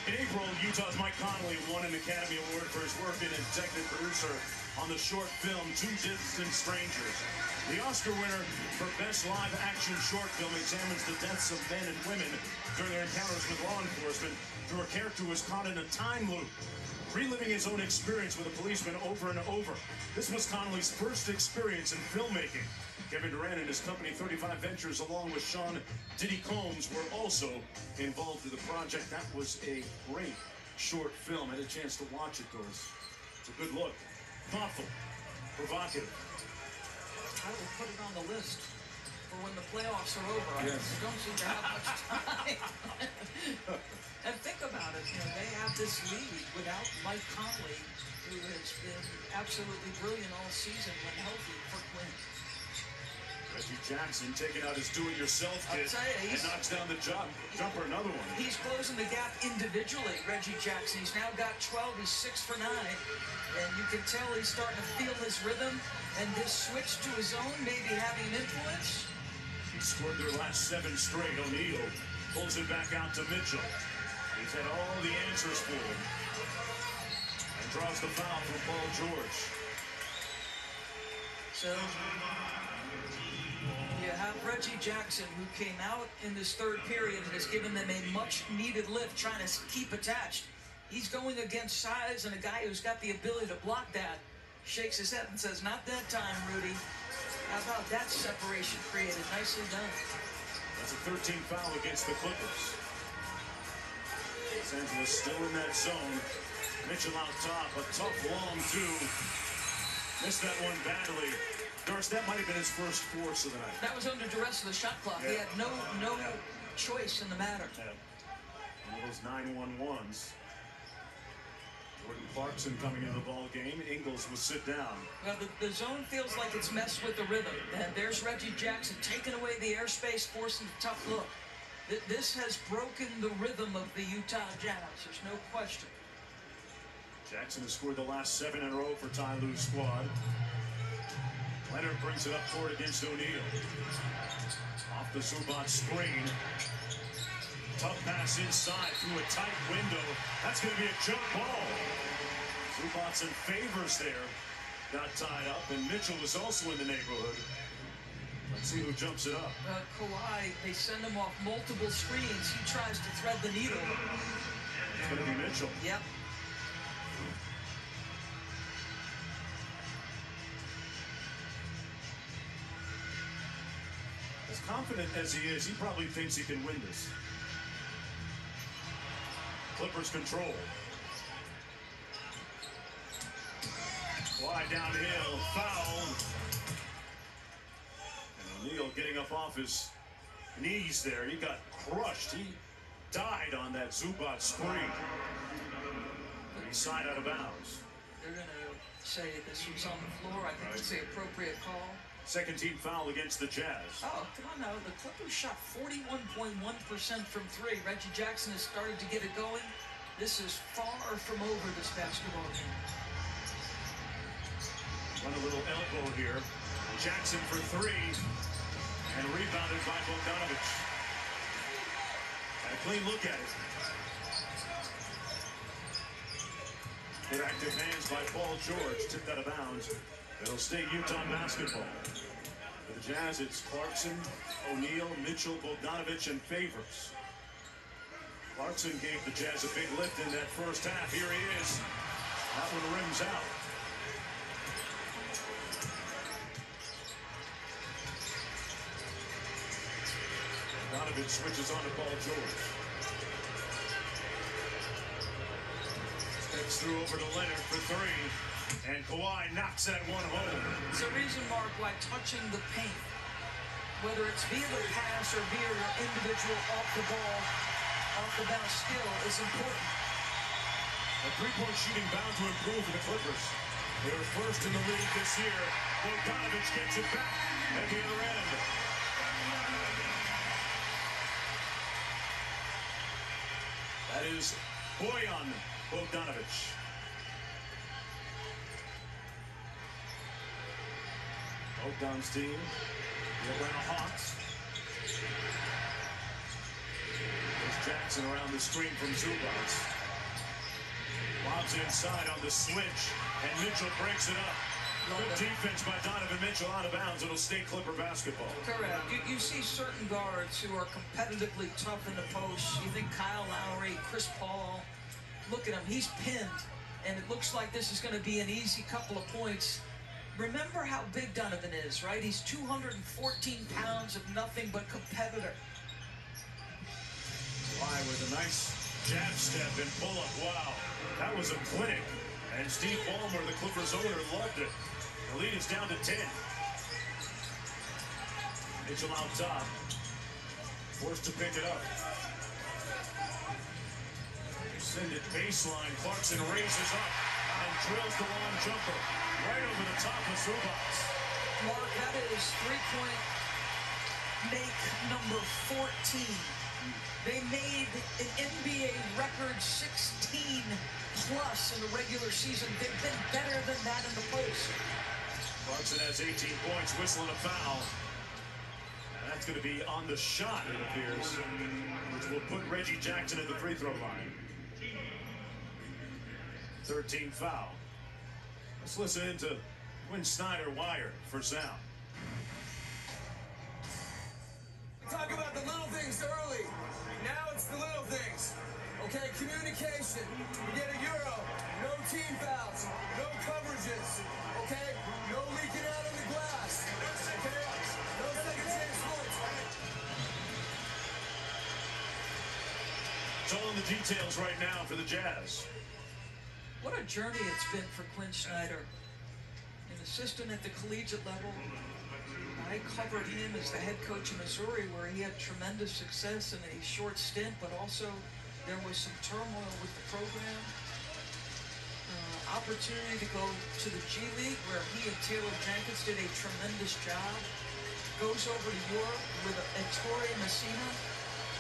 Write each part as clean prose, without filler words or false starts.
In April, Utah's Mike Connolly won an Academy Award for his work as executive producer on the short film Two Distant Strangers. The Oscar winner for Best Live Action Short Film examines the deaths of men and women during their encounters with law enforcement through a character who was caught in a time loop, reliving his own experience with a policeman over and over. This was Connolly's first experience in filmmaking. Kevin Durant and his company 35 Ventures, along with Sean Diddy Combs, were also involved in the project. That was a great short film. I had a chance to watch it, though. It's a good look. Thoughtful. Provocative. I will put it on the list for when the playoffs are over. Yes. I don't seem to have much time. And think about it, they have this lead without Mike Conley, who has been absolutely brilliant all season when healthy for Quinn. Reggie Jackson taking out his do-it-yourself kit and knocks down the jumper, another one. He's closing the gap individually, Reggie Jackson. He's now got 12. He's 6 for 9. And you can tell he's starting to feel his rhythm. And this switch to his own may be having an influence. He scored their last 7 straight. O'Neal pulls it back out to Mitchell. He's had all the answers for him. And draws the foul from Paul George. So you have Reggie Jackson, who came out in this third period and has given them a much-needed lift, trying to keep attached. He's going against size, and a guy who's got the ability to block that shakes his head and says, "Not that time, Rudy." How about that separation created? Nicely done. That's a 13th foul against the Clippers. Los Angeles still in that zone. Mitchell out top, a tough long two. Missed that one badly. Doris, that might have been his first force of the night. That was under duress of the shot clock. Yeah. He had no choice in the matter. Yeah. One of those 9-1-1s. Jordan Clarkson coming into the ball game. Ingles will sit down. Well, the zone feels like it's messed with the rhythm. And there's Reggie Jackson taking away the airspace, forcing a tough look. This has broken the rhythm of the Utah Jazz. There's no question. Jackson has scored the last 7 in a row for Ty Lue's squad. Leonard brings it up court against O'Neal. Off the Zubac screen. Tough pass inside through a tight window. That's going to be a jump ball. Zubac and Favors there got tied up, and Mitchell was also in the neighborhood. Let's see who jumps it up. Kawhi, they send him off multiple screens. He tries to thread the needle. It's going to be Mitchell. Yep. As confident as he is, he probably thinks he can win this. Clippers control. Wide downhill, foul. And O'Neal getting up off his knees there. He got crushed. He died on that Zubac screen. He signed out of bounds. They're going to say this was on the floor. I think it's the appropriate call. Second team foul against the Jazz. Oh, come on now. The Clippers shot 41.1% from 3. Reggie Jackson has started to get it going. This is far from over, this basketball game. Run a little elbow here. Jackson for 3. And rebounded by Bogdanovic. Had a clean look at it. Good active hands by Paul George. Tipped out of bounds. It'll stay Utah basketball. For the Jazz, it's Clarkson, O'Neal, Mitchell, Bogdanovic, and Favors. Clarkson gave the Jazz a big lift in that first half. Here he is. That one rims out. Bogdanovic switches on to Paul George. Steps through over to Leonard for 3. And Kawhi knocks that one home. There's a reason, Mark, why touching the paint, whether it's via the pass or via your individual off-the-ball, off-the-bounce skill, is important. A three-point shooting bound to improve for the Clippers. They were first in the league this year. Bogdanovic gets it back at the other end. That is Bojan Bogdanovic. Bogdan's team, the Atlanta Hawks. There's Jackson around the screen from Zubac. Lobs it inside on the switch, and Mitchell breaks it up. Good defense by Donovan Mitchell, out of bounds. It'll stay Clipper basketball. Correct. You see certain guards who are competitively tough in the post. You think Kyle Lowry, Chris Paul. Look at him. He's pinned, and it looks like this is going to be an easy couple of points. Remember how big Donovan is, right? He's 214 pounds of nothing but competitor. Why with a nice jab step and pull up. Wow, that was a clinic. And Steve Ballmer, the Clippers owner, loved it. The lead is down to 10. Mitchell out top. Forced to pick it up. Send it baseline. Clarkson raises up and drills the long jumper right over the top of Zubac. Mark, that is three-point make number 14. They made an NBA record 16 plus in the regular season. They've been better than that in the post. Clarkson has 18 points, whistling a foul. And that's going to be on the shot, it appears, which will put Reggie Jackson at the free throw line. 13 foul. Let's listen into Quinn Snyder Wired for sound. Talk about the little things early. Now it's the little things. Okay, communication. We get a Euro. No team fouls. No coverages. Okay? No leaking out on the glass. Okay? No second chance points. It's all in the details right now for the Jazz. What a journey it's been for Quinn Snyder. An assistant at the collegiate level. I covered him as the head coach in Missouri, where he had tremendous success in a short stint, but also there was some turmoil with the program. Opportunity to go to the G League, where he and Taylor Jenkins did a tremendous job. Goes over to Europe with Ettore Messina.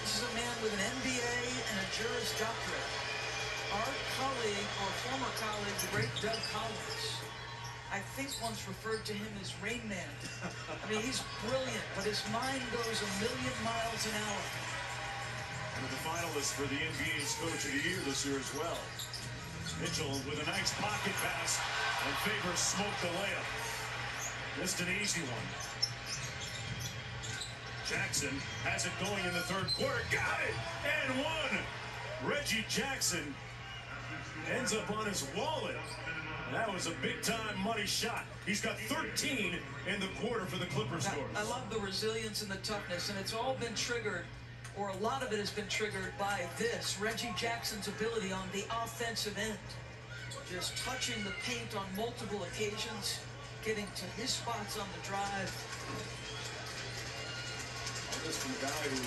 This is a man with an MBA and a Juris Doctorate. Our colleague, or former colleague, the great Doug Collins, I think once referred to him as Rain Man. I mean, he's brilliant, but his mind goes a million miles an hour. One of the finalists for the NBA's Coach of the Year this year as well. Mitchell with a nice pocket pass, and Favors smoked the layup. Just an easy one. Jackson has it going in the third quarter. Got it! And one! Reggie Jackson ends up on his wallet. That was a big-time money shot. He's got 13 in the quarter for the Clippers scores. I love the resilience and the toughness, and it's all been triggered, or a lot of it has been triggered by this, Reggie Jackson's ability on the offensive end. Just touching the paint on multiple occasions, getting to his spots on the drive. This from a guy who